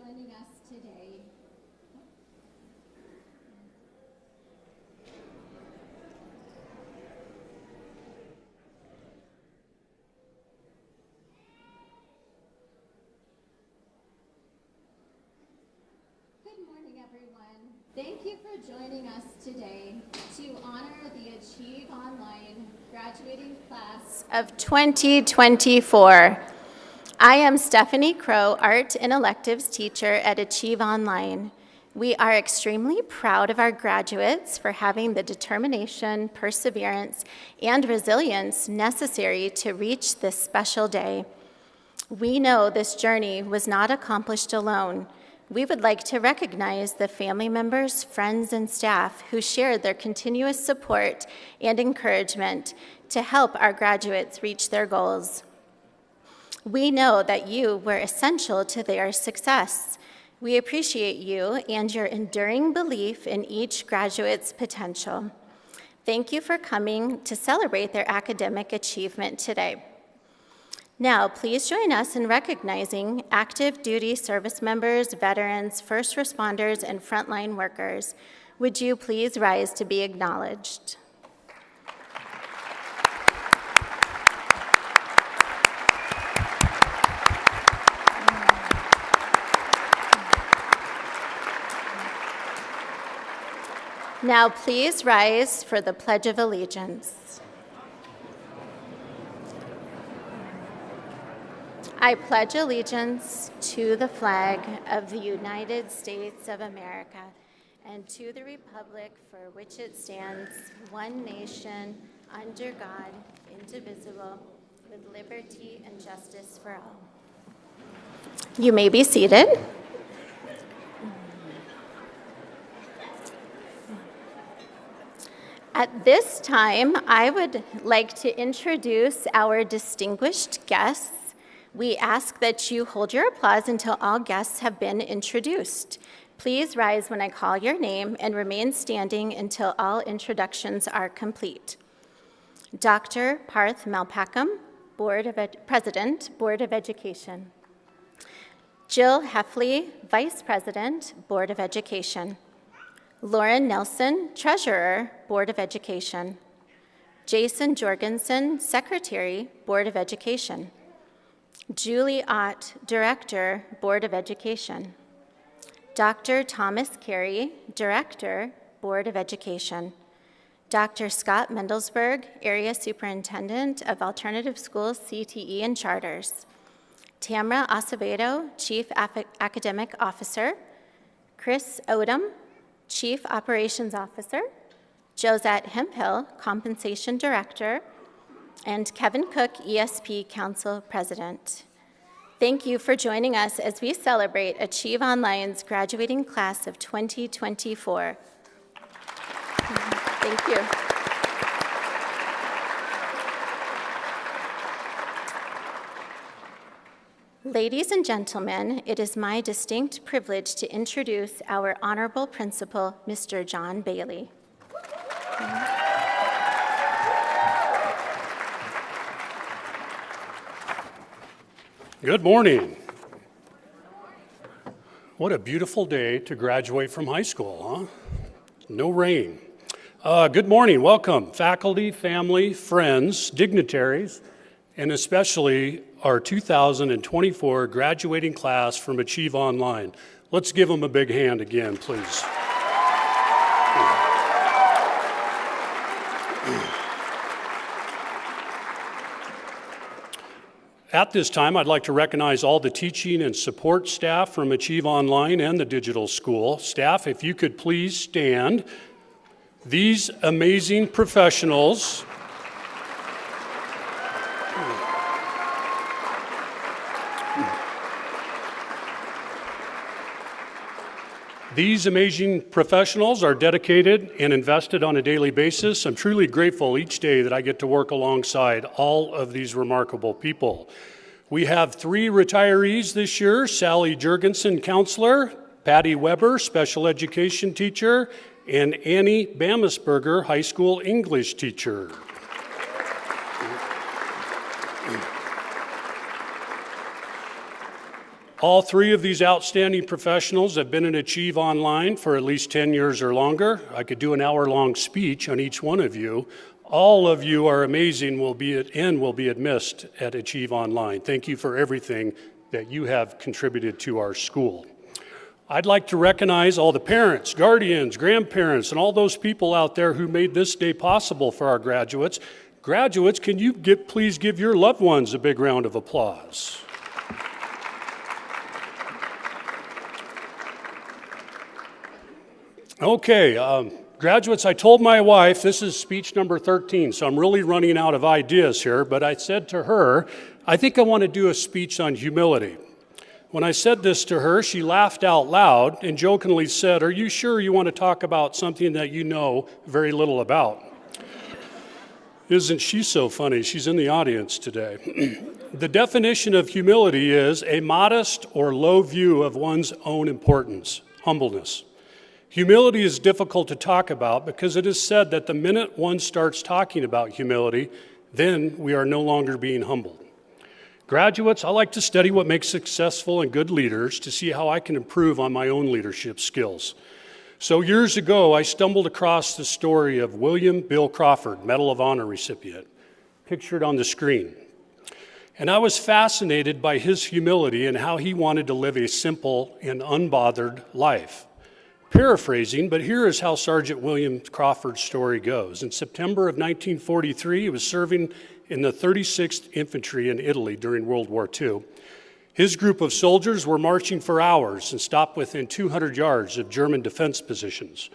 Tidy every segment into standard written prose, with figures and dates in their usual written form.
joining us today. Good morning, everyone. Thank you for joining us today to honor the Achieve Online graduating class of 2024. I am Stephanie Crow, Art and Electives teacher at Achieve Online. We are extremely proud of our graduates for having the determination, perseverance, and resilience necessary to reach this special day. We know this journey was not accomplished alone. We would like to recognize the family members, friends, and staff who shared their continuous support and encouragement to help our graduates reach their goals. We know that you were essential to their success. We appreciate you and your enduring belief in each graduate's potential. Thank you for coming to celebrate their academic achievement today. Now, please join us in recognizing active duty service members, veterans, first responders, and frontline workers. Would you please rise to be acknowledged? Now, please rise for the Pledge of Allegiance. I pledge allegiance to the flag of the United States of America and to the republic for which it stands, one nation, under God, indivisible, with liberty and justice for all. You may be seated. At this time, I would like to introduce our distinguished guests. We ask that you hold your applause until all guests have been introduced. Please rise when I call your name and remain standing until all introductions are complete. Dr. Parth Malpakkam, President, Board of Education. Jill Heffley, Vice President, Board of Education. Lauren Nelson, Treasurer, Board of Education. Jason Jorgensen, Secretary, Board of Education. Julie Ott, Director, Board of Education. Dr. Thomas Carey, Director, Board of Education. Dr. Scott Mendelsberg, Area Superintendent of Alternative Schools, CTE, and Charters. Tamara Acevedo, Chief Academic Officer. Chris Odom, Chief Operations Officer. Josette Hemphill, Compensation Director. And Kevin Cook, ESP Council President. Thank you for joining us as we celebrate Achieve Online's graduating class of 2024. Thank you. Ladies and gentlemen, it is my distinct privilege to introduce our Honorable Principal, Mr. John Bailey. Good morning. What a beautiful day to graduate from high school, huh? No rain. Good morning, welcome, faculty, family, friends, dignitaries, and especially our 2024 graduating class from Achieve Online. Let's give them a big hand again, please. At this time, I'd like to recognize all the teaching and support staff from Achieve Online and the Digital School. Staff, if you could please stand. These amazing professionals are dedicated and invested on a daily basis. I'm truly grateful each day that I get to work alongside all of these remarkable people. We have 3 retirees this year: Sally Jurgensen, counselor; Patty Weber, special education teacher; and Annie Bamesberger, high school English teacher. All three of these outstanding professionals have been in Achieve Online for at least 10 years or longer. I could do an hour-long speech on each one of you. All of you are amazing, will be admissed at Achieve Online. Thank you for everything that you have contributed to our school. I'd like to recognize all the parents, guardians, grandparents, and all those people out there who made this day possible for our graduates. Graduates, can you please give your loved ones a big round of applause? Okay, graduates, I told my wife, this is speech number 13, so I'm really running out of ideas here, but I said to her, I think I want to do a speech on humility. When I said this to her, she laughed out loud and jokingly said, "Are you sure you want to talk about something that you know very little about?" Isn't she so funny? She's in the audience today. The definition of humility is a modest or low view of one's own importance, humbleness. Humility is difficult to talk about because it is said that the minute one starts talking about humility, then we are no longer being humbled. Graduates, I like to study what makes successful and good leaders to see how I can improve on my own leadership skills. So years ago, I stumbled across the story of William Bill Crawford, Medal of Honor recipient, pictured on the screen. And I was fascinated by his humility and how he wanted to live a simple and unbothered life. Paraphrasing, but here is how Sergeant William Crawford's story goes. In September of 1943, he was serving in the 36th Infantry in Italy during World War II. His group of soldiers were marching for hours and stopped within 200 yards of German defense positions.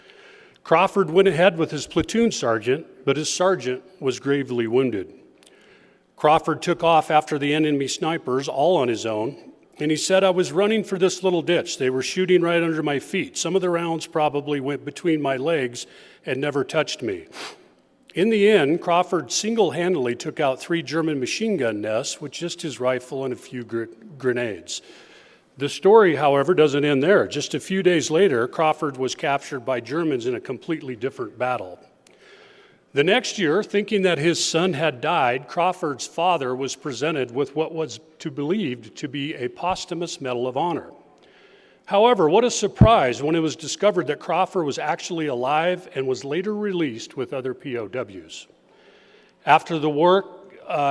Crawford went ahead with his platoon sergeant, but his sergeant was gravely wounded. Crawford took off after the enemy snipers, all on his own, and he said, "I was running for this little ditch. They were shooting right under my feet. Some of the rounds probably went between my legs and never touched me." In the end, Crawford single-handedly took out 3 German machine gun nests with just his rifle and a few grenades. The story, however, doesn't end there. Just a few days later, Crawford was captured by Germans in a completely different battle. The next year, thinking that his son had died, Crawford's father was presented with what was believed to be a posthumous Medal of Honor. However, what a surprise when it was discovered that Crawford was actually alive and was later released with other POWs. After the war,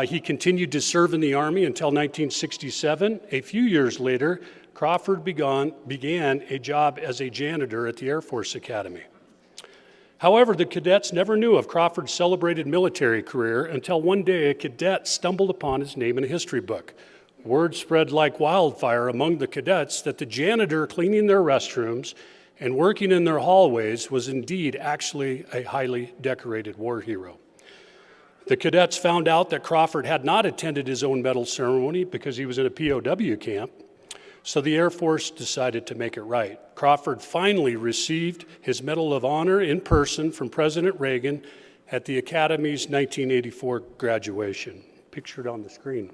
he continued to serve in the Army until 1967. A few years later, Crawford began a job as a janitor at the Air Force Academy. However, the cadets never knew of Crawford's celebrated military career until one day a cadet stumbled upon his name in a history book. Word spread like wildfire among the cadets that the janitor cleaning their restrooms and working in their hallways was indeed actually a highly decorated war hero. The cadets found out that Crawford had not attended his own medal ceremony because he was in a POW camp, so the Air Force decided to make it right. Crawford finally received his Medal of Honor in person from President Reagan at the Academy's 1984 graduation, pictured on the screen.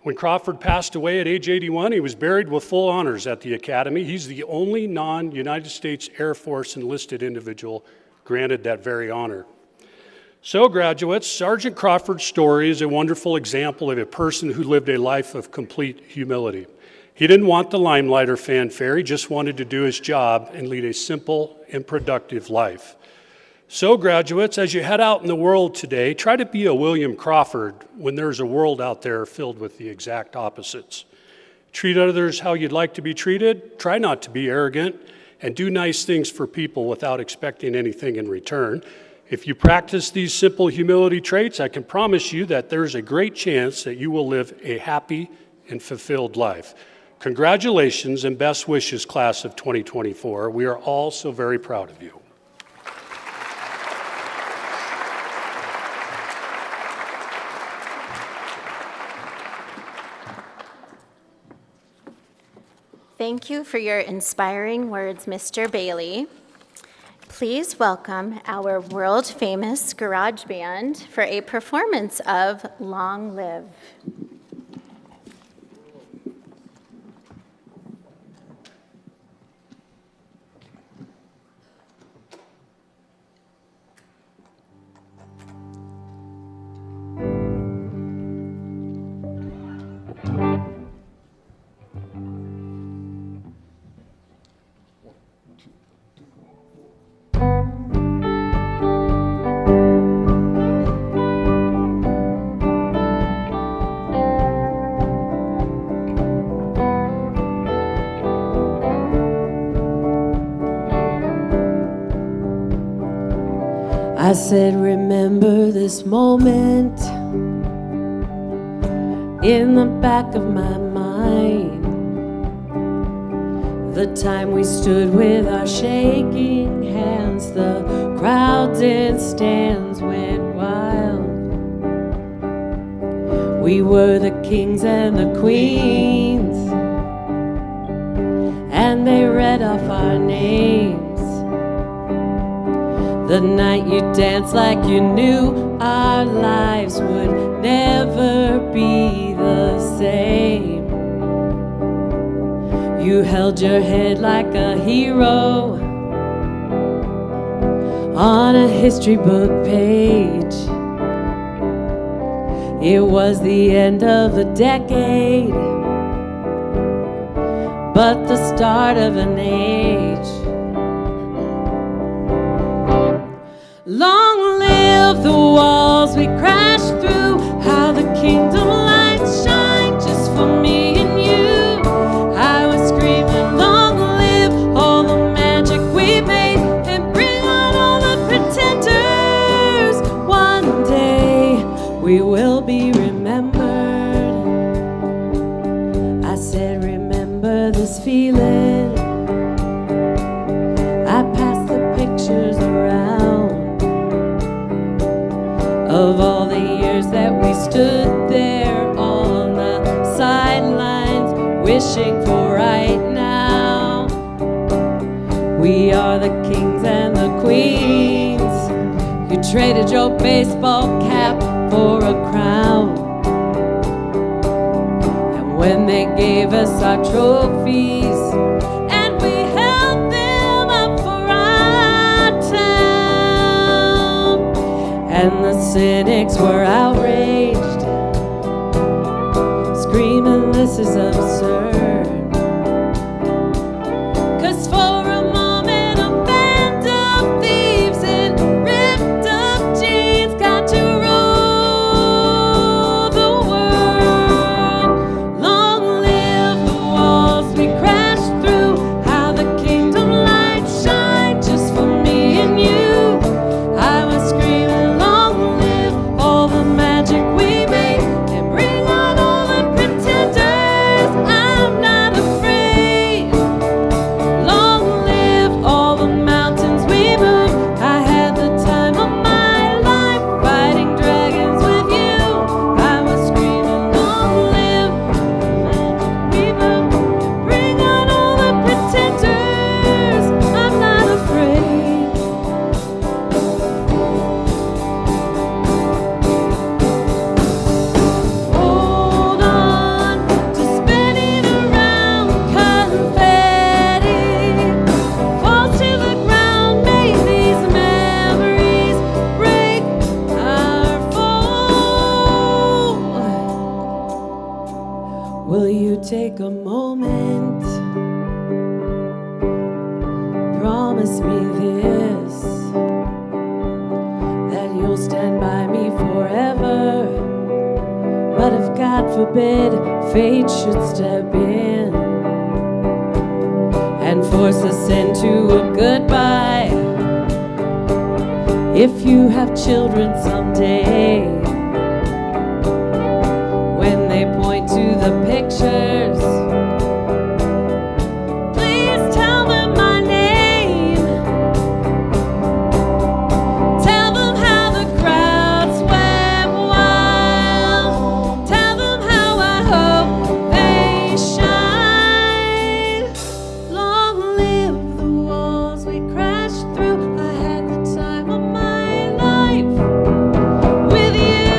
When Crawford passed away at age 81, he was buried with full honors at the Academy. He's the only non-United States Air Force enlisted individual granted that very honor. So, graduates, Sergeant Crawford's story is a wonderful example of a person who lived a life of complete humility. He didn't want the limelight or fanfare. He just wanted to do his job and lead a simple and productive life. So, graduates, as you head out in the world today, try to be a William Crawford when there's a world out there filled with the exact opposites. Treat others how you'd like to be treated. Try not to be arrogant, and do nice things for people without expecting anything in return. If you practice these simple humility traits, I can promise you that there's a great chance that you will live a happy and fulfilled life. Congratulations and best wishes, class of 2024. We are all so very proud of you. Thank you for your inspiring words, Mr. Bailey. Please welcome our world-famous garage band for a performance of Long Live. I said, remember this moment in the back of my mind. The time we stood with our shaking hands, the crowds in stands went wild. We were the kings and the queens, and they read off our names. The night you danced like you knew our lives would never be the same. You held your head like a hero on a history book page. It was the end of a decade, but the start of an age. Long live the walls we crashed through, how the kingdom lights shine just for me and you. I was screaming, long live all the magic we made, and bring on all the pretenders. One day we will be remembered. I said, remember this feeling. I passed the pictures around of all the years that we stood there on the sidelines, wishing for right now. We are the kings and the queens. You traded your baseball cap for a crown, and when they gave us our trophies, and we held them up for our town, and the cynics were outraged, screaming, this is absurd. 'Cause for a moment a band of thieves in ripped up jeans got to rule the world. Long live the walls we crashed through, how the kingdom lights shine just for me and you. I was screaming, long live all the magic we made, and bring on all the pretenders. I'm not afraid. Long live all the mountains we moved. I had the time of my life fighting dragons with you. I was screaming, long live the magic we moved, and bring on all the pretenders. I'm not afraid. Hold on to spinning around confetti, falls to the ground. May these memories break our fall. Will you take a moment? Promise me this, that you'll stand by me forever. But if God forbid fate should step in and force us into a goodbye, if you have children someday, when they point to the pictures, please tell them my name. Tell them how the crowds went wild. Tell them how I hope they shine. Long live the walls we crashed through. I had the time of my life with you.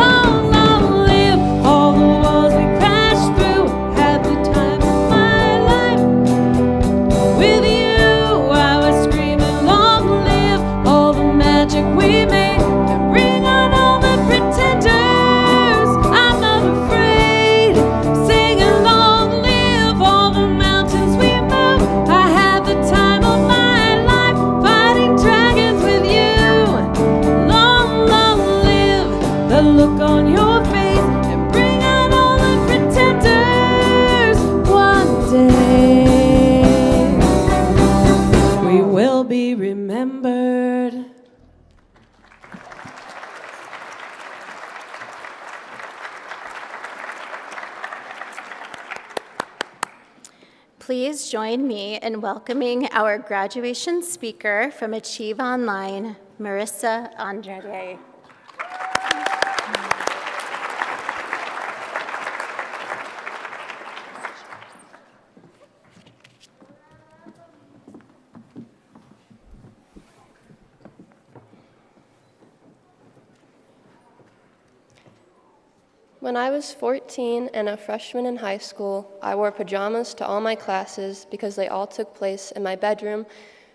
Long, long live all the walls we crashed Please join me in welcoming our graduation speaker from Achieve Online, Marissa Andrade. When I was 14 and a freshman in high school, I wore pajamas to all my classes because they all took place in my bedroom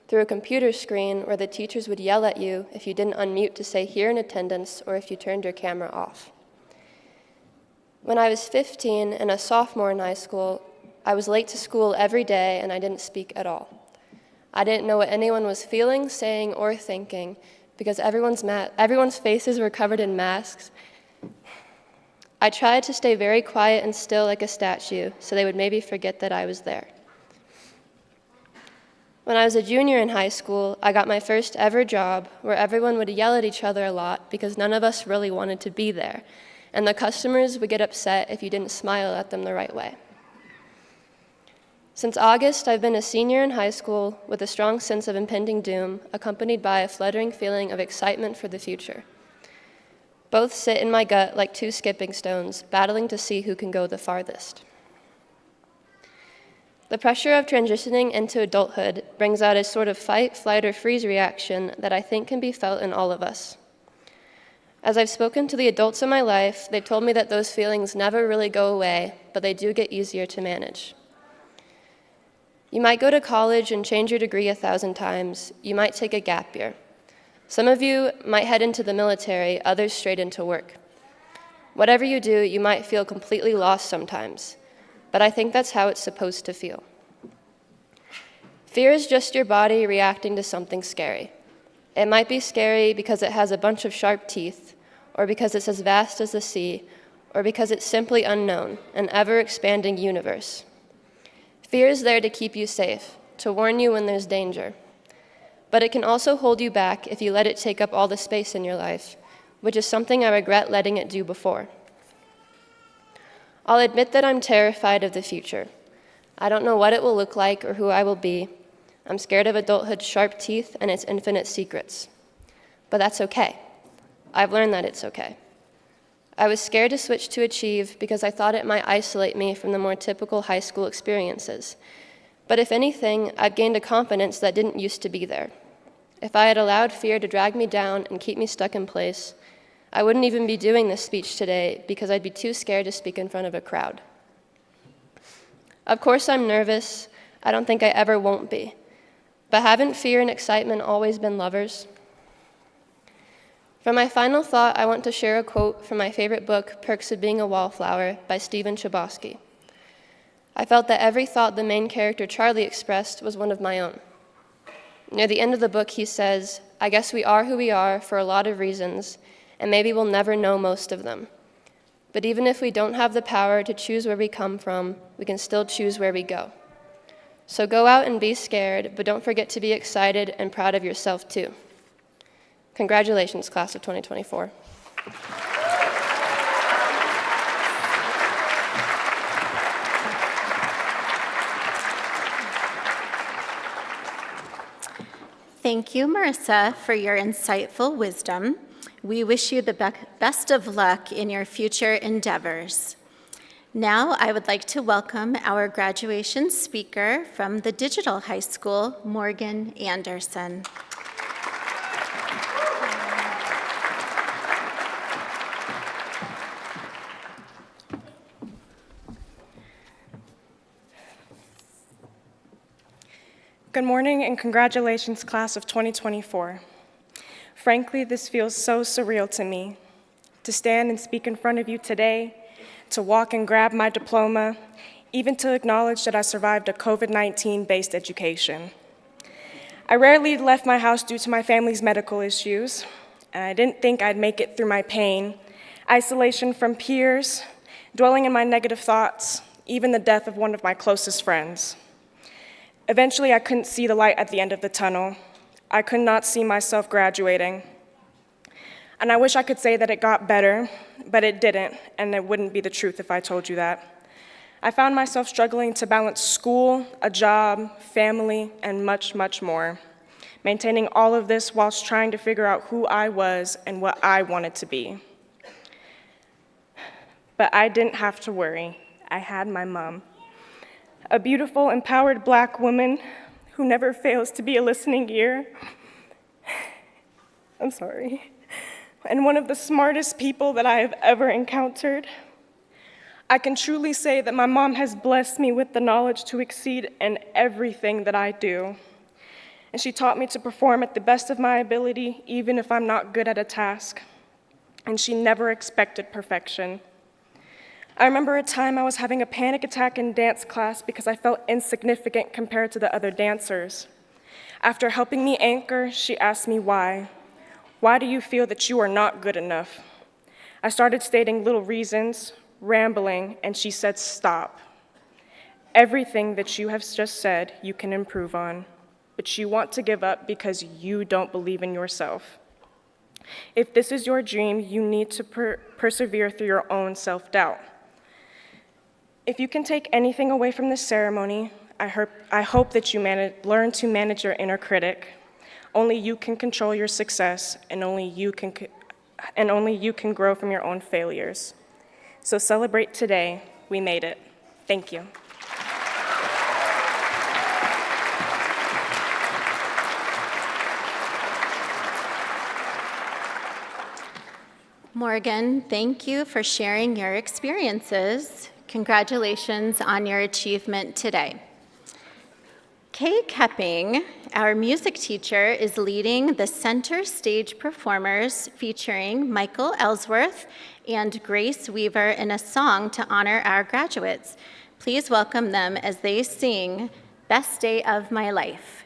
through a computer screen where the teachers would yell at you if you didn't unmute to say here in attendance or if you turned your camera off. When I was 15 and a sophomore in high school, I was late to school every day and I didn't speak at all. I didn't know what anyone was feeling, saying, or thinking because everyone's faces were covered in masks. I tried to stay very quiet and still like a statue so they would maybe forget that I was there. When I was a junior in high school, I got my first ever job where everyone would yell at each other a lot because none of us really wanted to be there, and the customers would get upset if you didn't smile at them the right way. Since August, I've been a senior in high school with a strong sense of impending doom, accompanied by a fluttering feeling of excitement for the future. Both sit in my gut like two skipping stones, battling to see who can go the farthest. The pressure of transitioning into adulthood brings out a sort of fight, flight, or freeze reaction that I think can be felt in all of us. As I've spoken to the adults in my life, they've told me that those feelings never really go away, but they do get easier to manage. You might go to college and change your degree 1,000 times. You might take a gap year. Some of you might head into the military, others straight into work. Whatever you do, you might feel completely lost sometimes, but I think that's how it's supposed to feel. Fear is just your body reacting to something scary. It might be scary because it has a bunch of sharp teeth, or because it's as vast as the sea, or because it's simply unknown, an ever-expanding universe. Fear is there to keep you safe, to warn you when there's danger. But it can also hold you back if you let it take up all the space in your life, which is something I regret letting it do before. I'll admit that I'm terrified of the future. I don't know what it will look like or who I will be. I'm scared of adulthood's sharp teeth and its infinite secrets. But that's okay. I've learned that it's okay. I was scared to switch to Achieve because I thought it might isolate me from the more typical high school experiences. But if anything, I've gained a confidence that didn't used to be there. If I had allowed fear to drag me down and keep me stuck in place, I wouldn't even be doing this speech today because I'd be too scared to speak in front of a crowd. Of course I'm nervous. I don't think I ever won't be. But haven't fear and excitement always been lovers? For my final thought, I want to share a quote from my favorite book, Perks of Being a Wallflower, by Stephen Chbosky. I felt that every thought the main character Charlie expressed was one of my own. Near the end of the book, he says, I guess we are who we are for a lot of reasons, and maybe we'll never know most of them. But even if we don't have the power to choose where we come from, we can still choose where we go. So go out and be scared, but don't forget to be excited and proud of yourself too. Congratulations, class of 2024. Thank you, Marissa, for your insightful wisdom. We wish you the best of luck in your future endeavors. Now, I would like to welcome our graduation speaker from the Digital High School, Morgan Anderson. Good morning and congratulations, class of 2024. Frankly, this feels so surreal to me. To stand and speak in front of you today, to walk and grab my diploma, even to acknowledge that I survived a COVID-19-based education. I rarely left my house due to my family's medical issues, and I didn't think I'd make it through my pain, isolation from peers, dwelling in my negative thoughts, even the death of one of my closest friends. Eventually, I couldn't see the light at the end of the tunnel. I could not see myself graduating. And I wish I could say that it got better, but it didn't, and it wouldn't be the truth if I told you that. I found myself struggling to balance school, a job, family, and much, much more. Maintaining all of this whilst trying to figure out who I was and what I wanted to be. But I didn't have to worry. I had my mom. A beautiful, empowered Black woman who never fails to be a listening ear. I'm sorry. And one of the smartest people that I have ever encountered. I can truly say that my mom has blessed me with the knowledge to exceed in everything that I do. And she taught me to perform at the best of my ability, even if I'm not good at a task. And she never expected perfection. I remember a time I was having a panic attack in dance class because I felt insignificant compared to the other dancers. After helping me anchor, she asked me why. Why do you feel that you are not good enough? I started stating little reasons, rambling, and she said, stop. Everything that you have just said, you can improve on, but you want to give up because you don't believe in yourself. If this is your dream, you need to persevere through your own self-doubt. If you can take anything away from this ceremony, I hope that you learn to manage your inner critic. Only you can control your success, and only you can grow from your own failures. So celebrate today. We made it. Thank you. Morgan, thank you for sharing your experiences. Congratulations on your achievement today. Kay Kepping, our music teacher, is leading the center stage performers featuring Michael Ellsworth and Grace Weaver in a song to honor our graduates. Please welcome them as they sing Best Day of My Life.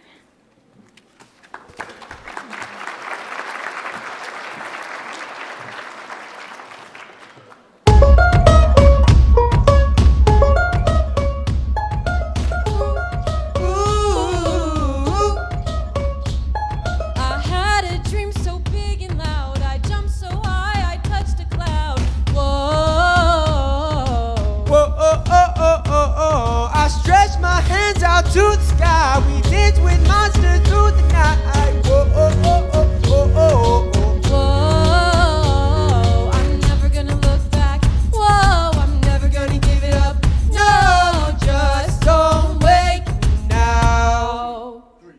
To the sky, we dance with monsters through the night. Whoa, oh, oh, oh, oh, oh, oh. Whoa, I'm never gonna look back. Whoa, I'm never gonna give it up. No, just don't wake me now. 3,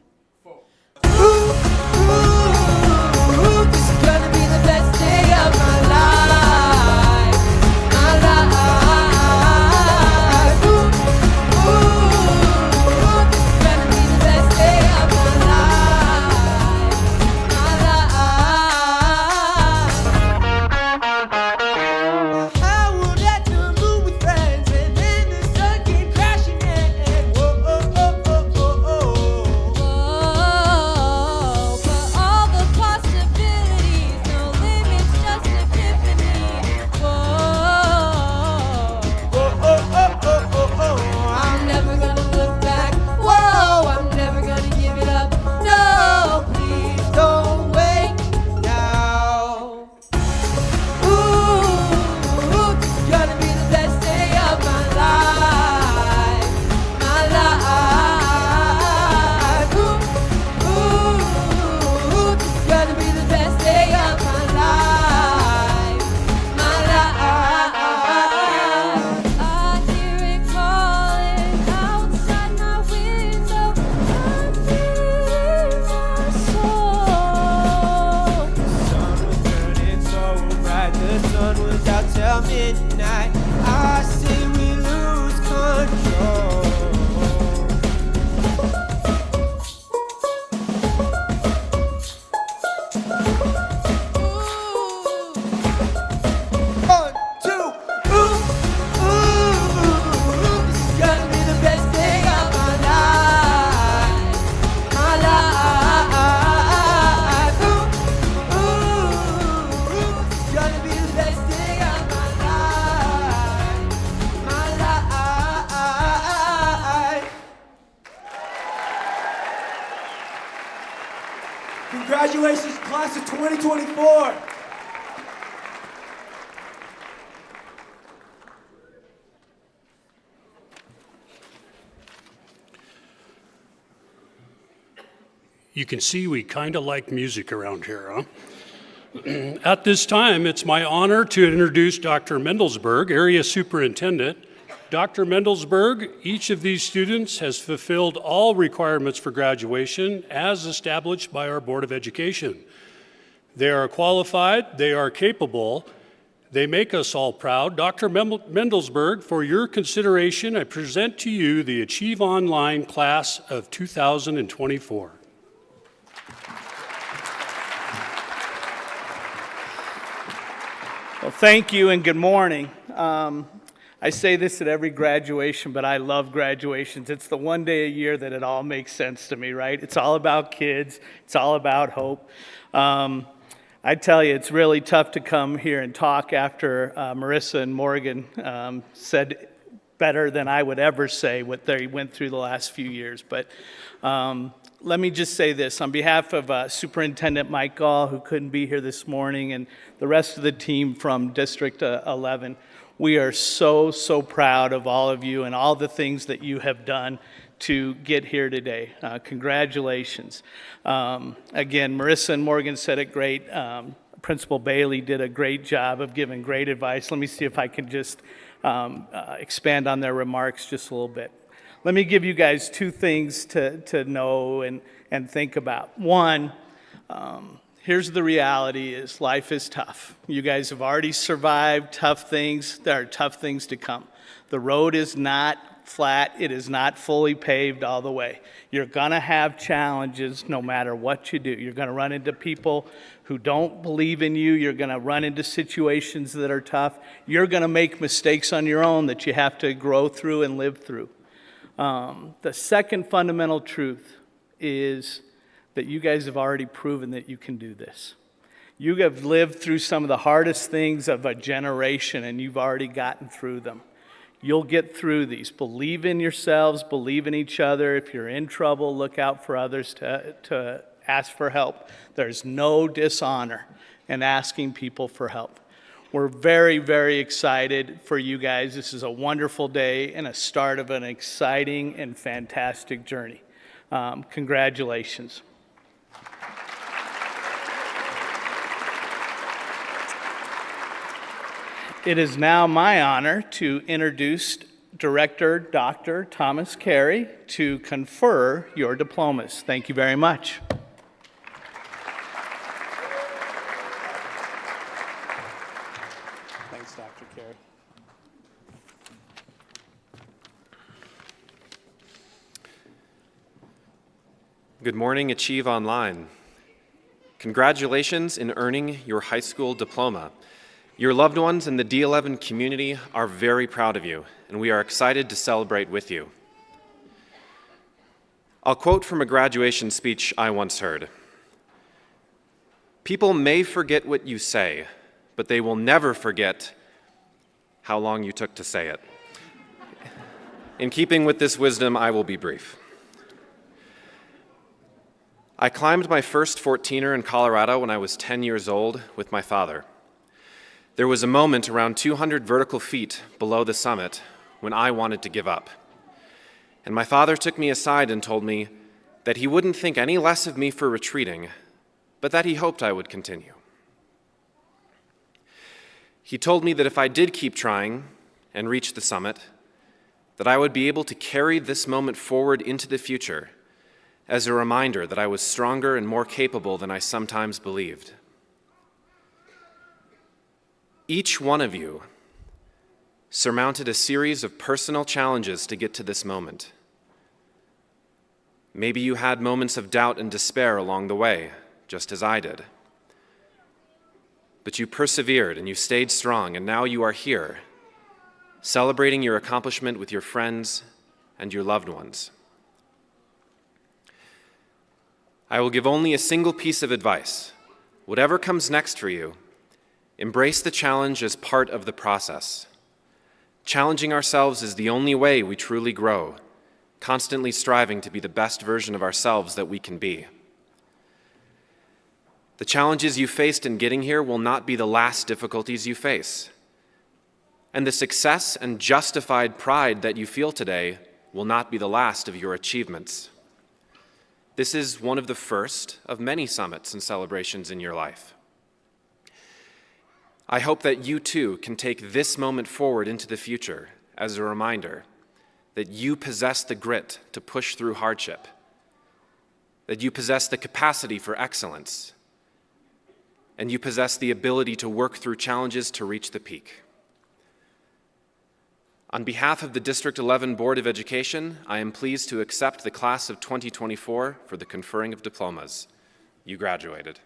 4. Ooh, this is gonna be the best day of my life. My life. Midnight, I say we lose control. One, two, this is gonna be the best day of my life. My life. This is gonna be the best day of my life. My life. Congratulations, class of 2024. You can see we kind of like music around here, huh? At this time, it's my honor to introduce Dr. Mendelsberg, Area Superintendent. Dr. Mendelsberg, each of these students has fulfilled all requirements for graduation as established by our Board of Education. They are qualified, they are capable, they make us all proud. Dr. Mendelsberg, for your consideration, I present to you the Achieve Online Class of 2024. Well, thank you and good morning. I say this at every graduation, but I love graduations. It's the one day a year that it all makes sense to me, right? It's all about kids. It's all about hope. I tell you, it's really tough to come here and talk after Marissa and Morgan said better than I would ever say what they went through the last few years. But let me just say this. On behalf of Superintendent Mike Gall, who couldn't be here this morning, and the rest of the team from District 11, we are so, so proud of all of you and all the things that you have done to get here today. Congratulations. Again, Marissa and Morgan said it great. Principal Bailey did a great job of giving great advice. Let me see if I can just expand on their remarks just a little bit. Let me give you guys two things to know and think about. One, here's the reality is life is tough. You guys have already survived tough things. There are tough things to come. The road is not flat. It is not fully paved all the way. You're going to have challenges no matter what you do. You're going to run into people who don't believe in you. You're going to run into situations that are tough. You're going to make mistakes on your own that you have to grow through and live through. The second fundamental truth is that you guys have already proven that you can do this. You have lived through some of the hardest things of a generation, and you've already gotten through them. You'll get through these. Believe in yourselves, believe in each other. If you're in trouble, look out for others to ask for help. There's no dishonor in asking people for help. We're very, very excited for you guys. This is a wonderful day and a start of an exciting and fantastic journey. Congratulations. It is now my honor to introduce Director Dr. Thomas Carey to confer your diplomas. Thank you very much. Thanks, Dr. Carey. Good morning, Achieve Online. Congratulations in earning your high school diploma. Your loved ones in the D11 community are very proud of you, and we are excited to celebrate with you. I'll quote from a graduation speech I once heard. People may forget what you say, but they will never forget how long you took to say it. In keeping with this wisdom, I will be brief. I climbed my first 14er in Colorado when I was 10 years old with my father. There was a moment around 200 vertical feet below the summit when I wanted to give up. And my father took me aside and told me that he wouldn't think any less of me for retreating, but that he hoped I would continue. He told me that if I did keep trying and reach the summit, that I would be able to carry this moment forward into the future as a reminder that I was stronger and more capable than I sometimes believed. Each one of you surmounted a series of personal challenges to get to this moment. Maybe you had moments of doubt and despair along the way, just as I did. But you persevered and you stayed strong, and now you are here, celebrating your accomplishment with your friends and your loved ones. I will give only a single piece of advice. Whatever comes next for you, embrace the challenge as part of the process. Challenging ourselves is the only way we truly grow, constantly striving to be the best version of ourselves that we can be. The challenges you faced in getting here will not be the last difficulties you face. And the success and justified pride that you feel today will not be the last of your achievements. This is one of the first of many summits and celebrations in your life. I hope that you too can take this moment forward into the future as a reminder that you possess the grit to push through hardship, that you possess the capacity for excellence, and you possess the ability to work through challenges to reach the peak. On behalf of the District 11 Board of Education, I am pleased to accept the class of 2024 for the conferring of diplomas. You graduated.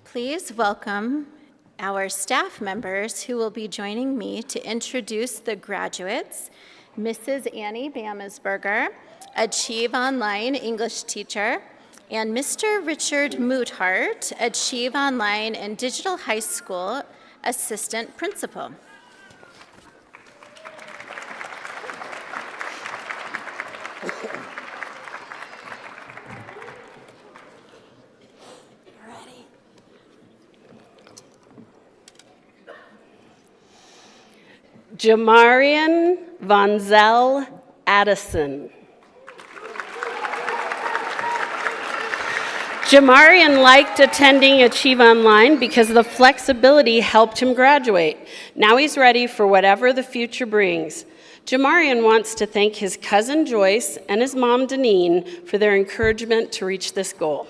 Please welcome our staff members who will be joining me to introduce the graduates. Mrs. Annie Bamesberger, Achieve Online English teacher, and Mr. Richard Moothart, Achieve Online and Digital High School assistant principal. Jamarian Vonzel Addison. Jamarian liked attending Achieve Online because the flexibility helped him graduate. Now he's ready for whatever the future brings. Jamarian wants to thank his cousin Joyce and his mom Deneen for their encouragement to reach this goal.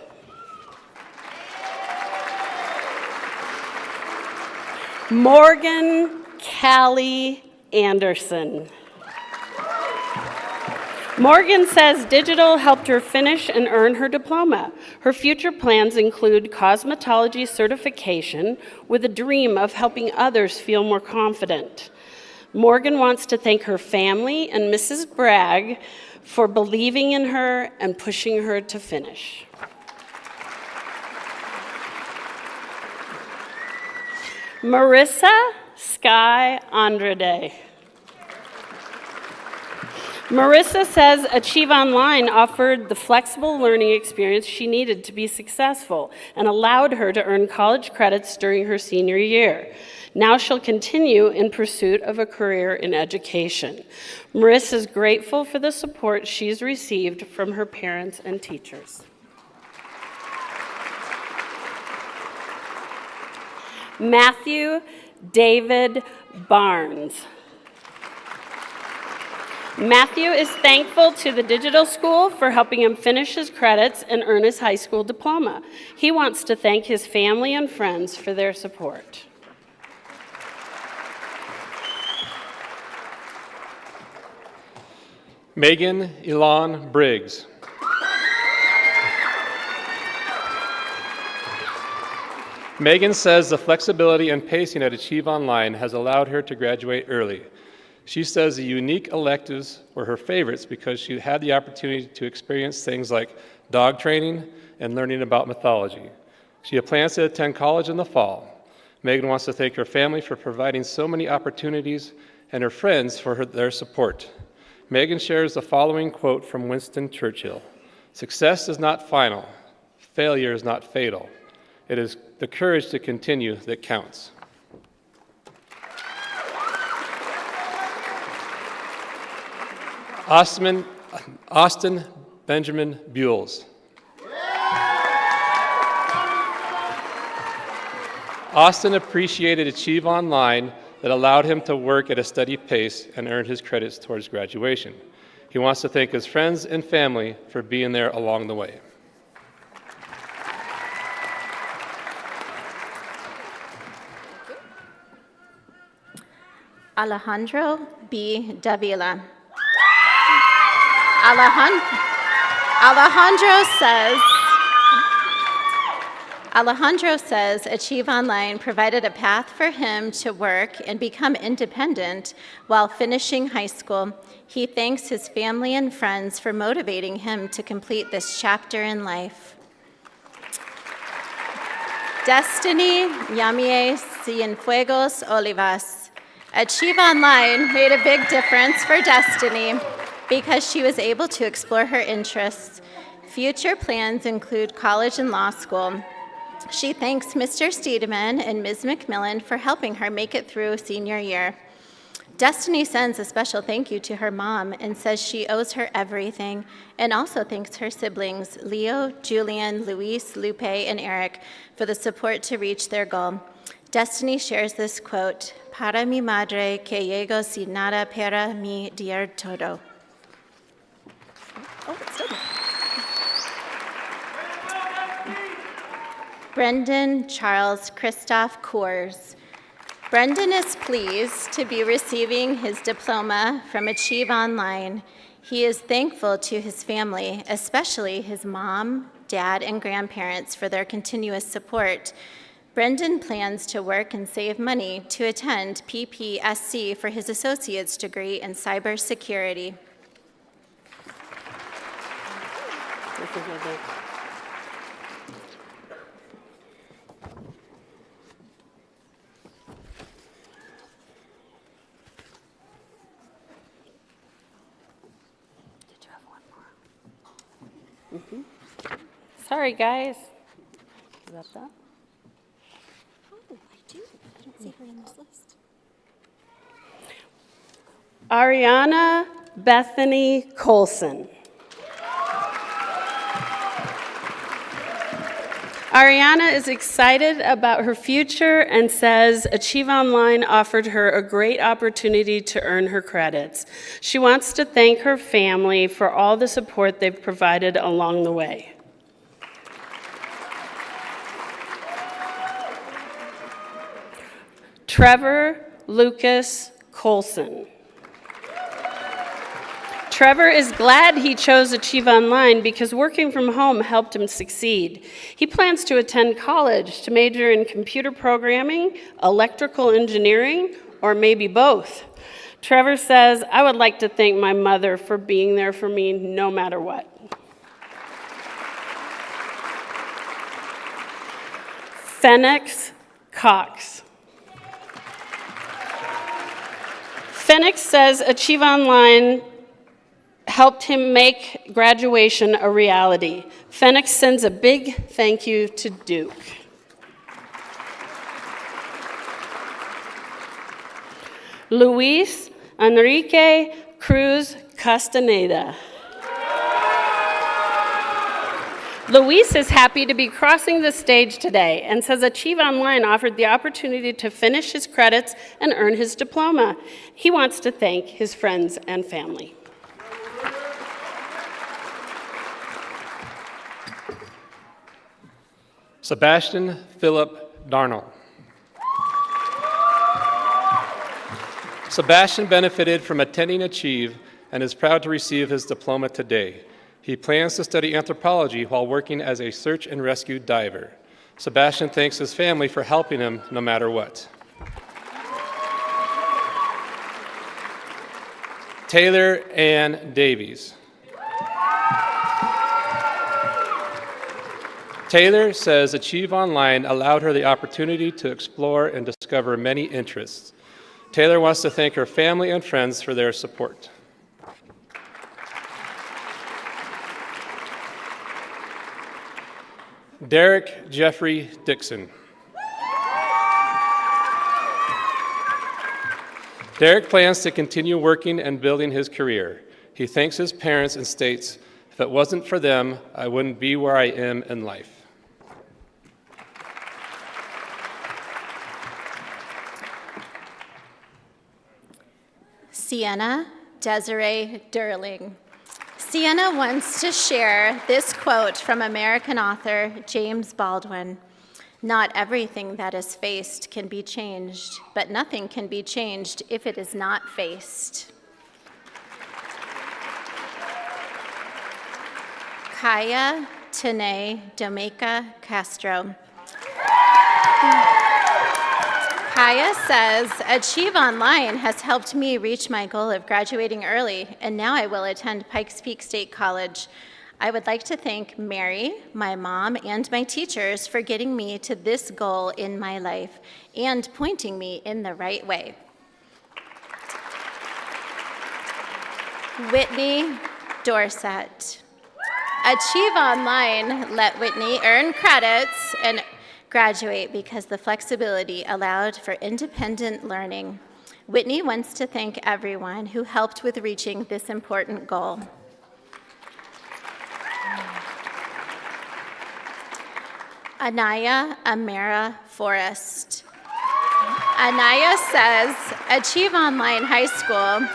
Morgan Callie Anderson. Morgan says digital helped her finish and earn her diploma. Her future plans include cosmetology certification with a dream of helping others feel more confident. Morgan wants to thank her family and Mrs. Bragg for believing in her and pushing her to finish. Marissa Sky Andrade. Marissa says Achieve Online offered the flexible learning experience she needed to be successful and allowed her to earn college credits during her senior year. Now she'll continue in pursuit of a career in education. Marissa is grateful for the support she's received from her parents and teachers. Matthew David Barnes. Matthew is thankful to the digital school for helping him finish his credits and earn his high school diploma. He wants to thank his family and friends for their support. Megan Elon Briggs. Megan says the flexibility and pacing at Achieve Online has allowed her to graduate early. She says the unique electives were her favorites because she had the opportunity to experience things like dog training and learning about mythology. She plans to attend college in the fall. Megan wants to thank her family for providing so many opportunities and her friends for their support. Megan shares the following quote from Winston Churchill: "Success is not final. Failure is not fatal. It is the courage to continue that counts." Austin Benjamin Buells. Austin appreciated Achieve Online that allowed him to work at a steady pace and earn his credits towards graduation. He wants to thank his friends and family for being there along the way. Alejandro B. Davila. Alejandro says Achieve Online provided a path for him to work and become independent while finishing high school. He thanks his family and friends for motivating him to complete this chapter in life. Destiny Yamie Cienfuegos Olivas. Achieve Online made a big difference for Destiny because she was able to explore her interests. Future plans include college and law school. She thanks Mr. Steedeman and Ms. McMillan for helping her make it through senior year. Destiny sends a special thank you to her mom and says she owes her everything, and also thanks her siblings, Leo, Julian, Luis, Lupe, and Eric, for the support to reach their goal. Destiny shares this quote, "Para mi madre que llego sin nada para mi dar todo." Oh, it's still there. Brendan Charles Christoph Coors. Brendan is pleased to be receiving his diploma from Achieve Online. He is thankful to his family, especially his mom, dad, and grandparents for their continuous support. Brendan plans to work and save money to attend PPSC for his associate's degree in cybersecurity. Sorry, guys. Is that that? Oh, I do. I don't see her in this list. Ariana Bethany Colson. Ariana is excited about her future and says Achieve Online offered her a great opportunity to earn her credits. She wants to thank her family for all the support they've provided along the way. Trevor Lucas Colson. Trevor is glad he chose Achieve Online because working from home helped him succeed. He plans to attend college to major in computer programming, electrical engineering, or maybe both. Trevor says, "I would like to thank my mother for being there for me no matter what." Phoenix Cox. Phoenix says Achieve Online helped him make graduation a reality. Phoenix sends a big thank you to Duke. Luis Enrique Cruz Castaneda. Luis is happy to be crossing the stage today and says Achieve Online offered the opportunity to finish his credits and earn his diploma. He wants to thank his friends and family. Sebastian Philip Darnell. Sebastian benefited from attending Achieve and is proud to receive his diploma today. He plans to study anthropology while working as a search and rescue diver. Sebastian thanks his family for helping him no matter what. Taylor Ann Davies. Taylor says Achieve Online allowed her the opportunity to explore and discover many interests. Taylor wants to thank her family and friends for their support. Derek Jeffrey Dixon. Derek plans to continue working and building his career. He thanks his parents and states, "If it wasn't for them, I wouldn't be where I am in life." Sienna Desiree Durling. Sienna wants to share this quote from American author James Baldwin. "Not everything that is faced can be changed, but nothing can be changed if it is not faced." Kaya Tene Domeka Castro. Kaya says, Achieve Online has helped me reach my goal of graduating early, and now I will attend Pikes Peak State College. I would like to thank Mary, my mom, and my teachers for getting me to this goal in my life and pointing me in the right way. Whitney Dorset. Achieve Online let Whitney earn credits and graduate because the flexibility allowed for independent learning. Whitney wants to thank everyone who helped with reaching this important goal. Anaya Amara Forrest. Anaya says, Achieve Online High School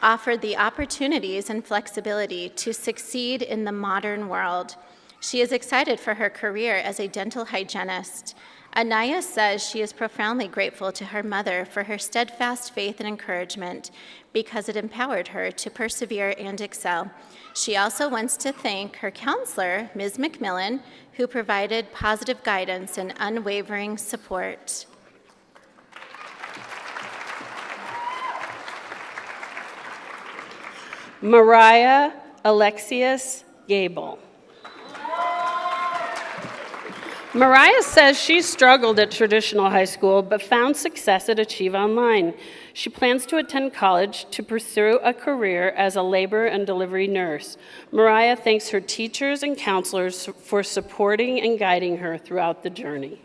offered the opportunities and flexibility to succeed in the modern world. She is excited for her career as a dental hygienist. Anaya says she is profoundly grateful to her mother for her steadfast faith and encouragement because it empowered her to persevere and excel. She also wants to thank her counselor, Ms. McMillan, who provided positive guidance and unwavering support. Mariah Alexius Gable. Mariah says she struggled at traditional high school but found success at Achieve Online. She plans to attend college to pursue a career as a labor and delivery nurse. Mariah thanks her teachers and counselors for supporting and guiding her throughout the journey.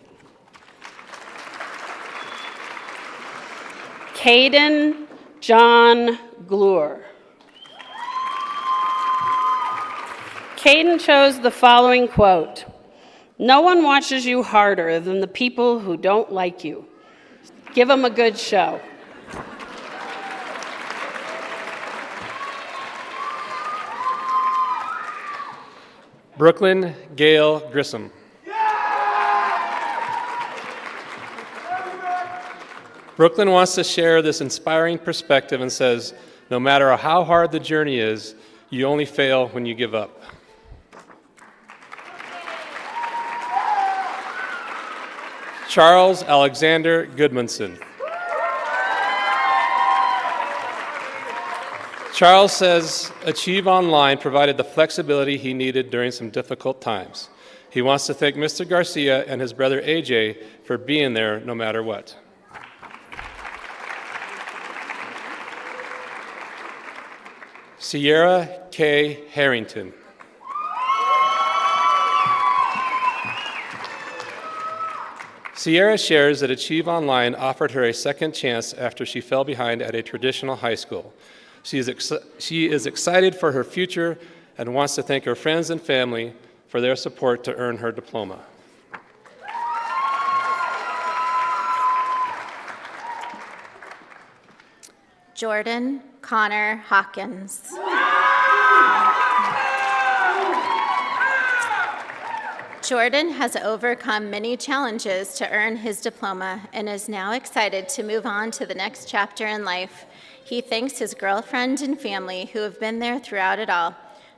Caden John Glure. Caden chose the following quote: "No one watches you harder than the people who don't like you. Give them a good show." Brooklyn Gail Grissom. Brooklyn wants to share this inspiring perspective and says, no matter how hard the journey is, you only fail when you give up. Charles Alexander Goodmanson. Charles says Achieve Online provided the flexibility he needed during some difficult times. He wants to thank Mr. Garcia and his brother AJ for being there no matter what. Sierra K. Harrington. Sierra shares that Achieve Online offered her a second chance after she fell behind at a traditional high school. She is excited for her future and wants to thank her friends and family for their support to earn her diploma. Jordan Connor Hawkins. Jordan has overcome many challenges to earn his diploma and is now excited to move on to the next chapter in life. He thanks his girlfriend and family who have been there throughout it all.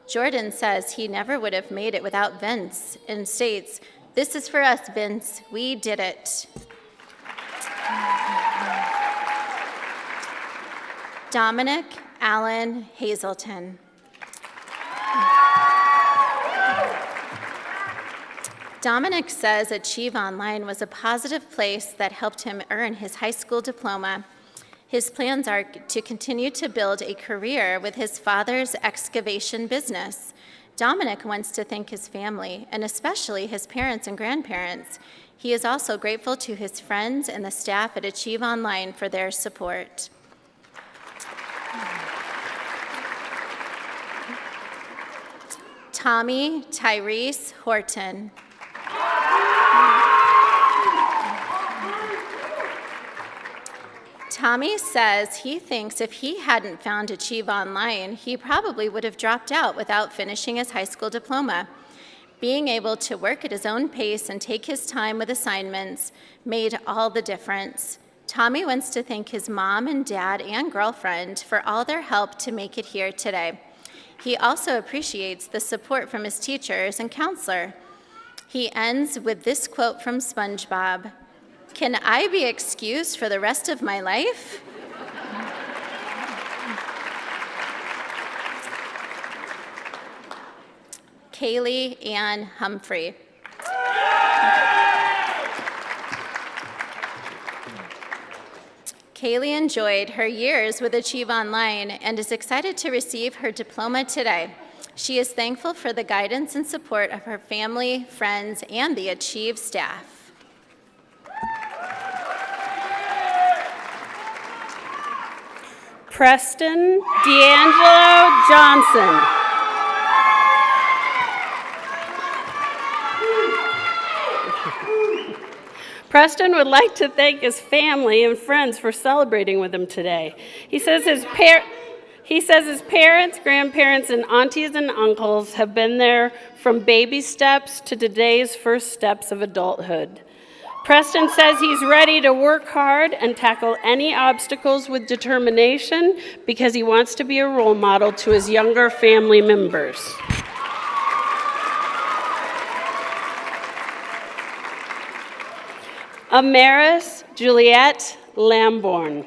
Jordan says he never would have made it without Vince and states, "This is for us, Vince. We did it." Dominic Allen Hazelton. Dominic says Achieve Online was a positive place that helped him earn his high school diploma. His plans are to continue to build a career with his father's excavation business. Dominic wants to thank his family, and especially his parents and grandparents. He is also grateful to his friends and the staff at Achieve Online for their support. Tommy Tyrese Horton. Tommy says he thinks if he hadn't found Achieve Online, he probably would have dropped out without finishing his high school diploma. Being able to work at his own pace and take his time with assignments made all the difference. Tommy wants to thank his mom and dad and girlfriend for all their help to make it here today. He also appreciates the support from his teachers and counselor. He ends with this quote from SpongeBob: "Can I be excused for the rest of my life?" Kaylee Ann Humphrey. Kaylee enjoyed her years with Achieve Online and is excited to receive her diploma today. She is thankful for the guidance and support of her family, friends, and the Achieve staff. Preston D'Angelo Johnson. Preston would like to thank his family and friends for celebrating with him today. He says his parents, grandparents, and aunties and uncles have been there from baby steps to today's first steps of adulthood. Preston says he's ready to work hard and tackle any obstacles with determination because he wants to be a role model to his younger family members. Amaris Juliette Lamborn.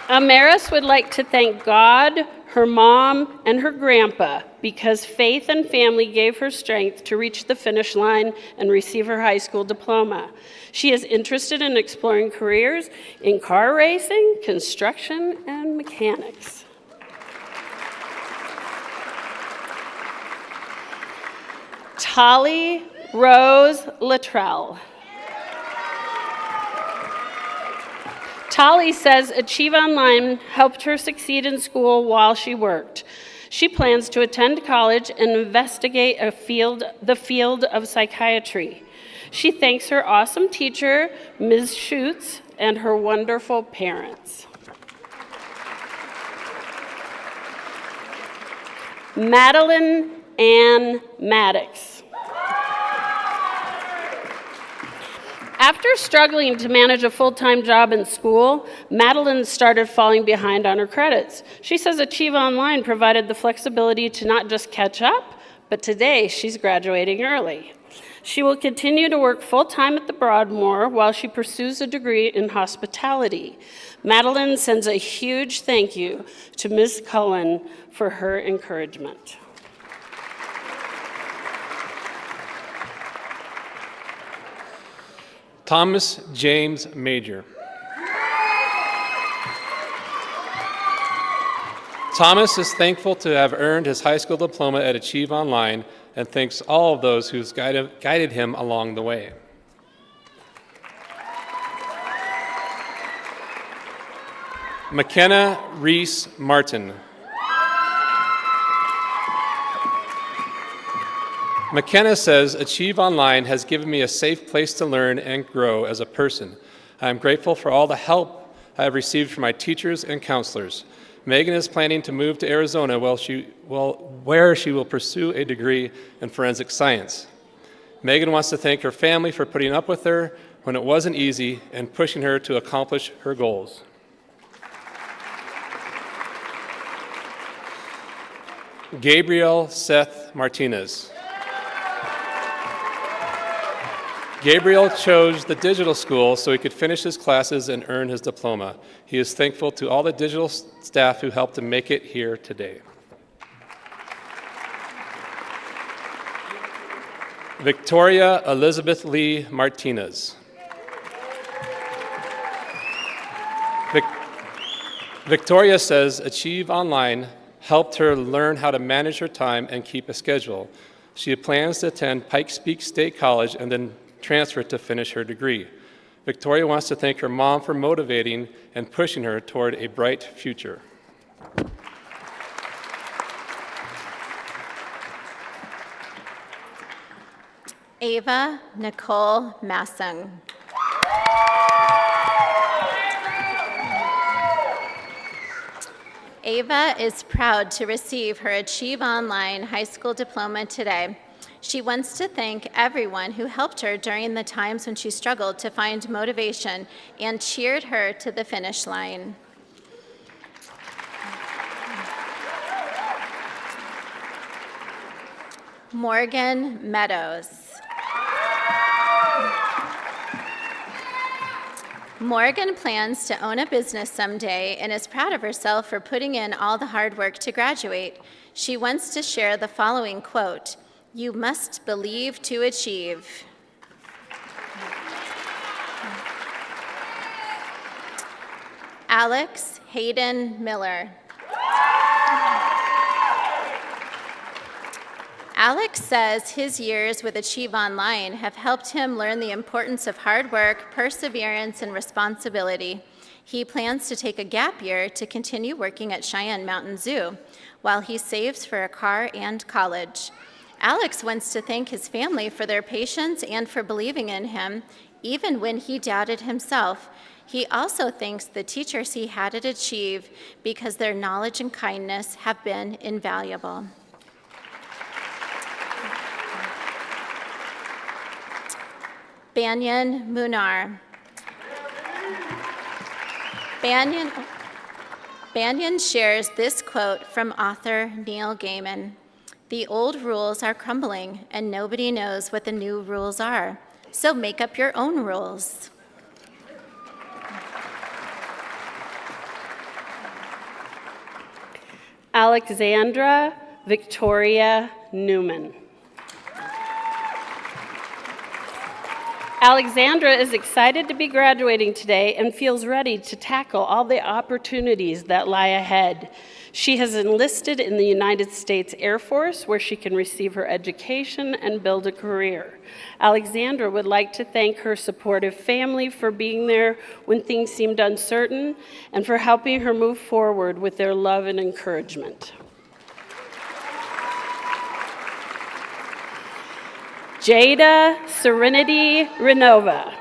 Amaris would like to thank God, her mom, and her grandpa because faith and family gave her strength to reach the finish line and receive her high school diploma. She is interested in exploring careers in car racing, construction, and mechanics. Tolly Rose Luttrell. Tolly says Achieve Online helped her succeed in school while she worked. She plans to attend college and investigate the field of psychiatry. She thanks her awesome teacher, Ms. Schutz, and her wonderful parents. Madeline Ann Maddox. After struggling to manage a full-time job in school, Madeline started falling behind on her credits. She says Achieve Online provided the flexibility to not just catch up, but today she's graduating early. She will continue to work full-time at the Broadmoor while she pursues a degree in hospitality. Madeline sends a huge thank you to Ms. Cullen for her encouragement. Thomas James Major. Thomas is thankful to have earned his high school diploma at Achieve Online and thanks all of those who's guided him along the way. McKenna Reese Martin. McKenna says, Achieve Online has given me a safe place to learn and grow as a person. I am grateful for all the help I have received from my teachers and counselors. Megan is planning to move to Arizona where she will pursue a degree in forensic science. Megan wants to thank her family for putting up with her when it wasn't easy and pushing her to accomplish her goals. Gabriel Seth Martinez. Gabriel chose the digital school so he could finish his classes and earn his diploma. He is thankful to all the digital staff who helped him make it here today. Victoria Elizabeth Lee Martinez. Victoria says Achieve Online helped her learn how to manage her time and keep a schedule. She plans to attend Pikes Peak State College and then transfer to finish her degree. Victoria wants to thank her mom for motivating and pushing her toward a bright future. Ava Nicole Massung. Ava is proud to receive her Achieve Online high school diploma today. She wants to thank everyone who helped her during the times when she struggled to find motivation and cheered her to the finish line. Morgan Meadows. Morgan plans to own a business someday and is proud of herself for putting in all the hard work to graduate. She wants to share the following quote: "You must believe to achieve." Alex Hayden Miller. Alex says his years with Achieve Online have helped him learn the importance of hard work, perseverance, and responsibility. He plans to take a gap year to continue working at Cheyenne Mountain Zoo while he saves for a car and college. Alex wants to thank his family for their patience and for believing in him, even when he doubted himself. He also thanks the teachers he had at Achieve because their knowledge and kindness have been invaluable. Banyan Munar. Banyan shares this quote from author Neil Gaiman. "The old rules are crumbling, and nobody knows what the new rules are. So make up your own rules." Alexandra Victoria Newman. Alexandra is excited to be graduating today and feels ready to tackle all the opportunities that lie ahead. She has enlisted in the United States Air Force, where she can receive her education and build a career. Alexandra would like to thank her supportive family for being there when things seemed uncertain and for helping her move forward with their love and encouragement. Jada Serenity Renova.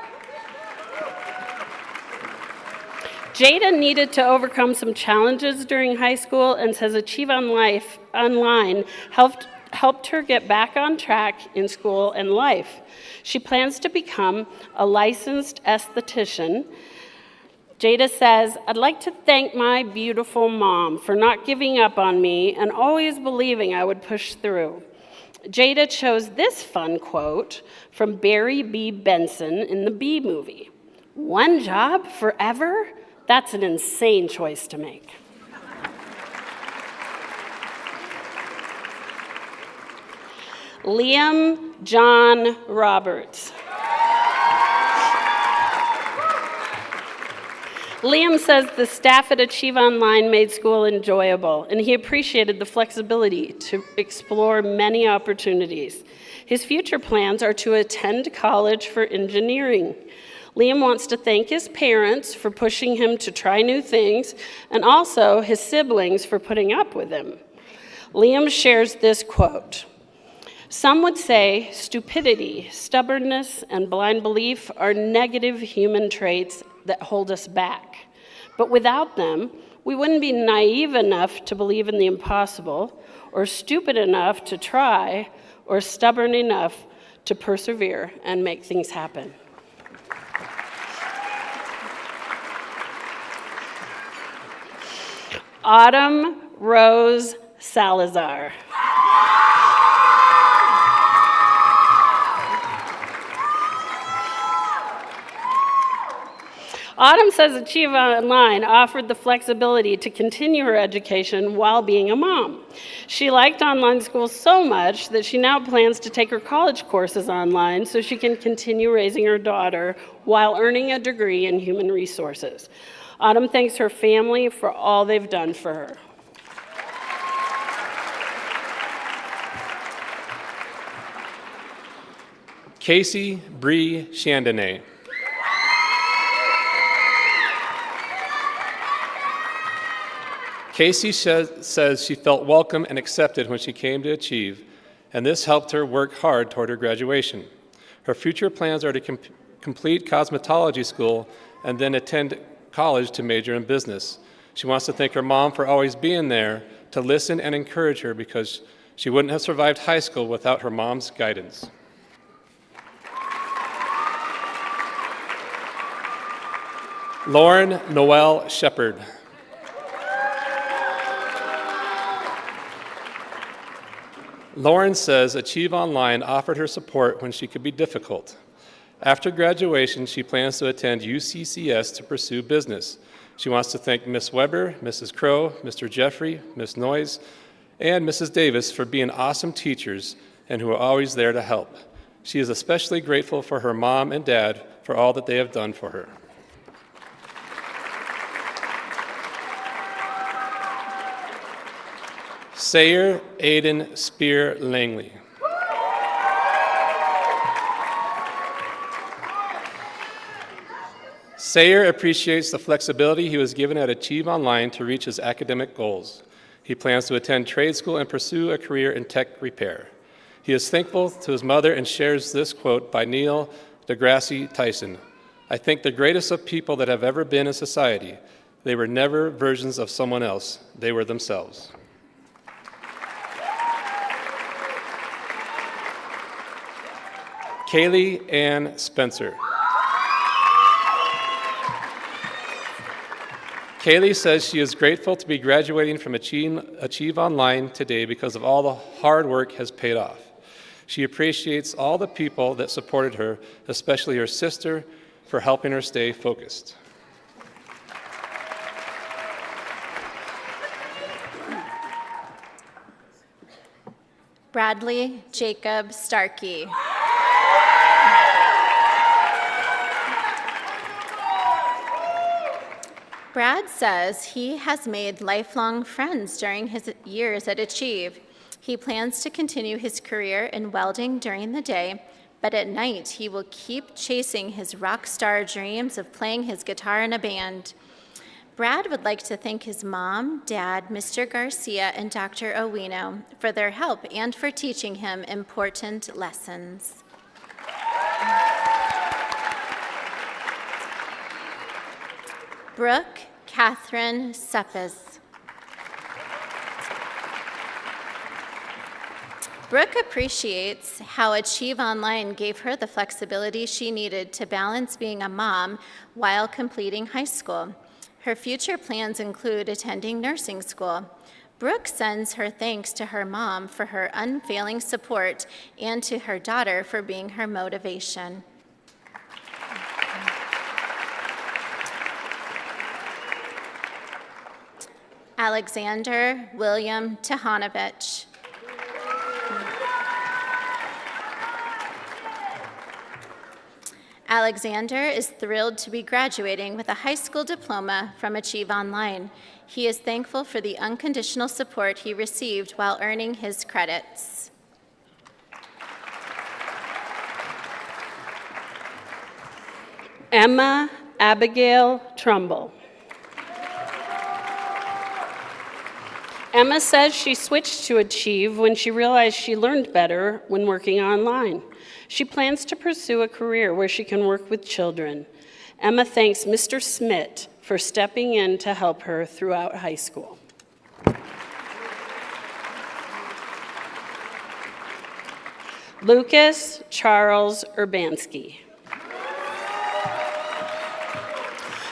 Jada needed to overcome some challenges during high school and says Achieve Online helped her get back on track in school and life. She plans to become a licensed esthetician. Jada says, "I'd like to thank my beautiful mom for not giving up on me and always believing I would push through." Jada chose this fun quote from Barry B. Benson in the Bee Movie. "One job forever? That's an insane choice to make." Liam John Roberts. Liam says the staff at Achieve Online made school enjoyable, and he appreciated the flexibility to explore many opportunities. His future plans are to attend college for engineering. Liam wants to thank his parents for pushing him to try new things, and also his siblings for putting up with him. Liam shares this quote. "Some would say stupidity, stubbornness, and blind belief are negative human traits that hold us back. But without them, we wouldn't be naive enough to believe in the impossible, or stupid enough to try, or stubborn enough to persevere and make things happen." Autumn Rose Salazar. Autumn says Achieve Online offered the flexibility to continue her education while being a mom. She liked online school so much that she now plans to take her college courses online so she can continue raising her daughter while earning a degree in human resources. Autumn thanks her family for all they've done for her. Casey Bree Chandonnet. Casey says she felt welcome and accepted when she came to Achieve, and this helped her work hard toward her graduation. Her future plans are to complete cosmetology school and then attend college to major in business. She wants to thank her mom for always being there to listen and encourage her because she wouldn't have survived high school without her mom's guidance. Lauren Noel Shepard. Lauren says Achieve Online offered her support when she could be difficult. After graduation, she plans to attend UCCS to pursue business. She wants to thank Miss Weber, Mrs. Crow, Mr. Jeffrey, Miss Noyes, and Mrs. Davis for being awesome teachers and who are always there to help. She is especially grateful for her mom and dad for all that they have done for her. Sayer Aiden Spear Langley. Sayer appreciates the flexibility he was given at Achieve Online to reach his academic goals. He plans to attend trade school and pursue a career in tech repair. He is thankful to his mother and shares this quote by Neil deGrasse Tyson. "I think the greatest of people that have ever been in society, they were never versions of someone else, they were themselves." Kaylee Ann Spencer. Kaylee says she is grateful to be graduating from Achieve Online today because of all the hard work has paid off. She appreciates all the people that supported her, especially her sister, for helping her stay focused. Bradley Jacob Starkey. Brad says he has made lifelong friends during his years at Achieve. He plans to continue his career in welding during the day, but at night he will keep chasing his rock star dreams of playing his guitar in a band. Brad would like to thank his mom, dad, Mr. Garcia, and Dr. Owino for their help and for teaching him important lessons. Brooke Catherine Seppes. Brooke appreciates how Achieve Online gave her the flexibility she needed to balance being a mom while completing high school. Her future plans include attending nursing school. Brooke sends her thanks to her mom for her unfailing support and to her daughter for being her motivation. Alexander William Tahanovich. Alexander is thrilled to be graduating with a high school diploma from Achieve Online. He is thankful for the unconditional support he received while earning his credits. Emma Abigail Trumbull. Emma says she switched to Achieve when she realized she learned better when working online. She plans to pursue a career where she can work with children. Emma thanks Mr. Smith for stepping in to help her throughout high school. Lucas Charles Urbanski.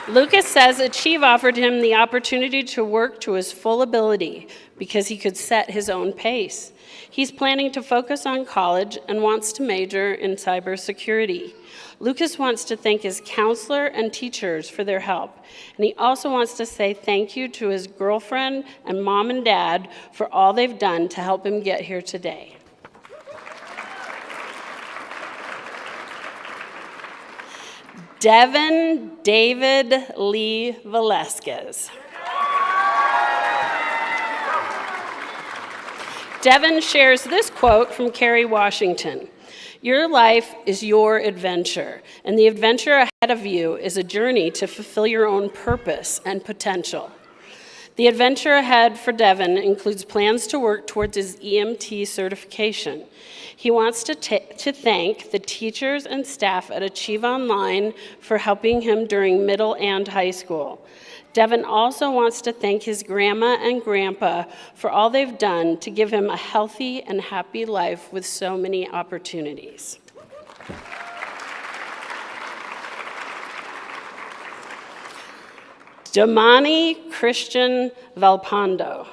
Lucas says Achieve offered him the opportunity to work to his full ability because he could set his own pace. He's planning to focus on college and wants to major in cybersecurity. Lucas wants to thank his counselor and teachers for their help, and he also wants to say thank you to his girlfriend and mom and dad for all they've done to help him get here today. Devin David Lee Velasquez. Devin shares this quote from Kerry Washington. "Your life is your adventure, and the adventure ahead of you is a journey to fulfill your own purpose and potential." The adventure ahead for Devin includes plans to work towards his EMT certification. He wants to thank the teachers and staff at Achieve Online for helping him during middle and high school. Devin also wants to thank his grandma and grandpa for all they've done to give him a healthy and happy life with so many opportunities. Damani Christian Valpondo.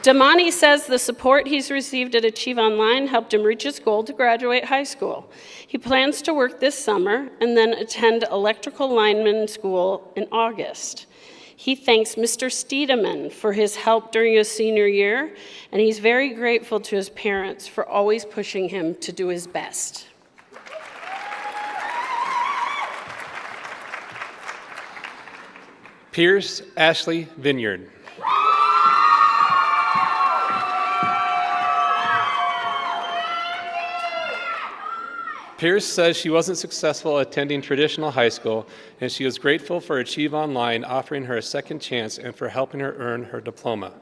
Damani says the support he's received at Achieve Online helped him reach his goal to graduate high school. He plans to work this summer and then attend electrical lineman school in August. He thanks Mr. Steedeman for his help during his senior year, and he's very grateful to his parents for always pushing him to do his best. Pierce Ashley Vineyard. Pierce says she wasn't successful attending traditional high school, and she is grateful for Achieve Online offering her a second chance and for helping her earn her diploma.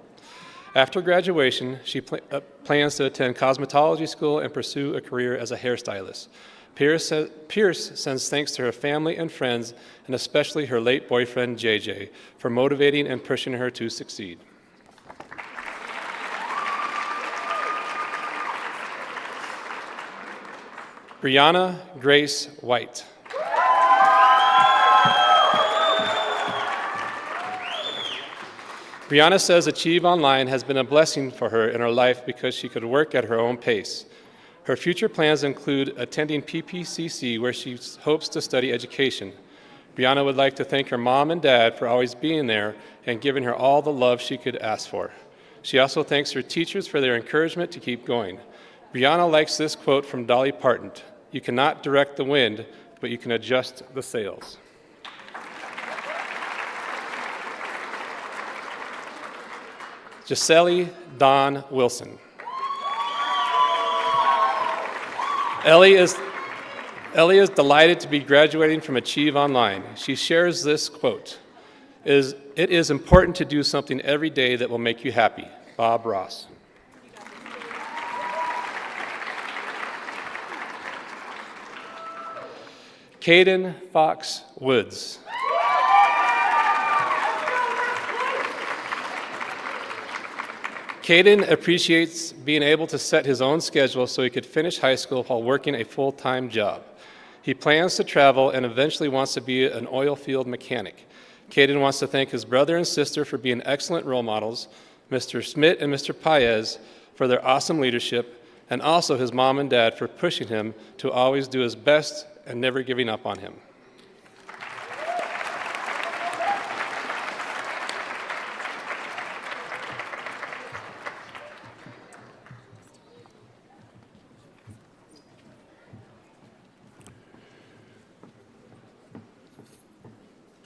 After graduation, she plans to attend cosmetology school and pursue a career as a hairstylist. Pierce sends thanks to her family and friends, and especially her late boyfriend, JJ, for motivating and pushing her to succeed. Brianna Grace White. Brianna says Achieve Online has been a blessing for her in her life because she could work at her own pace. Her future plans include attending PPCC, where she hopes to study education. Brianna would like to thank her mom and dad for always being there and giving her all the love she could ask for. She also thanks her teachers for their encouragement to keep going. Brianna likes this quote from Dolly Parton: "You cannot direct the wind, but you can adjust the sails." Gisele Dawn Wilson. Ellie is delighted to be graduating from Achieve Online. She shares this quote: "It is important to do something every day that will make you happy." Bob Ross. Caden Fox Woods. Caden appreciates being able to set his own schedule so he could finish high school while working a full-time job. He plans to travel and eventually wants to be an oil field mechanic. Caden wants to thank his brother and sister for being excellent role models, Mr. Smith and Mr. Paez for their awesome leadership, and also his mom and dad for pushing him to always do his best and never giving up on him.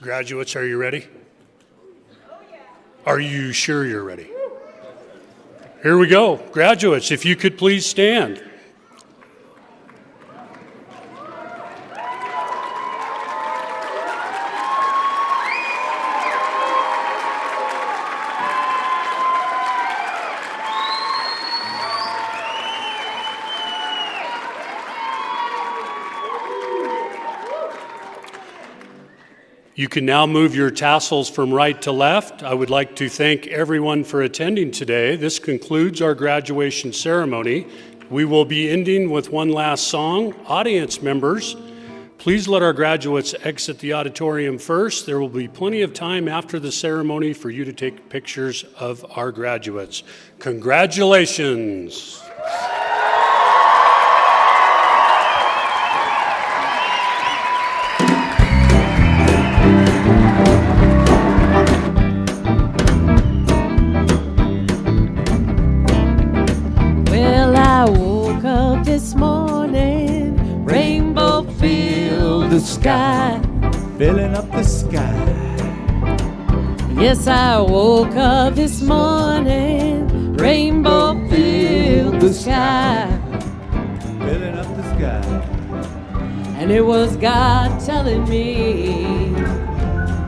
Graduates, are you ready? Are you sure you're ready? Here we go. Graduates, if you could please stand. You can now move your tassels from right to left. I would like to thank everyone for attending today. This concludes our graduation ceremony. We will be ending with one last song. Audience members, please let our graduates exit the auditorium first. There will be plenty of time after the ceremony for you to take pictures of our graduates. Congratulations. This morning, rainbow filled the sky, Filling up the sky. Yes, I woke up this morning, rainbow filled the sky, Filling up the sky. and it was God telling me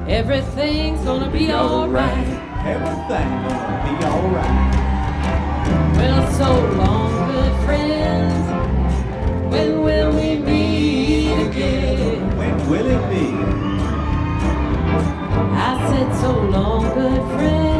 everything's gonna be alright. Everything gonna be alright. Well, so long, good friends. When will we meet again? When will it be? I said so long, good friend.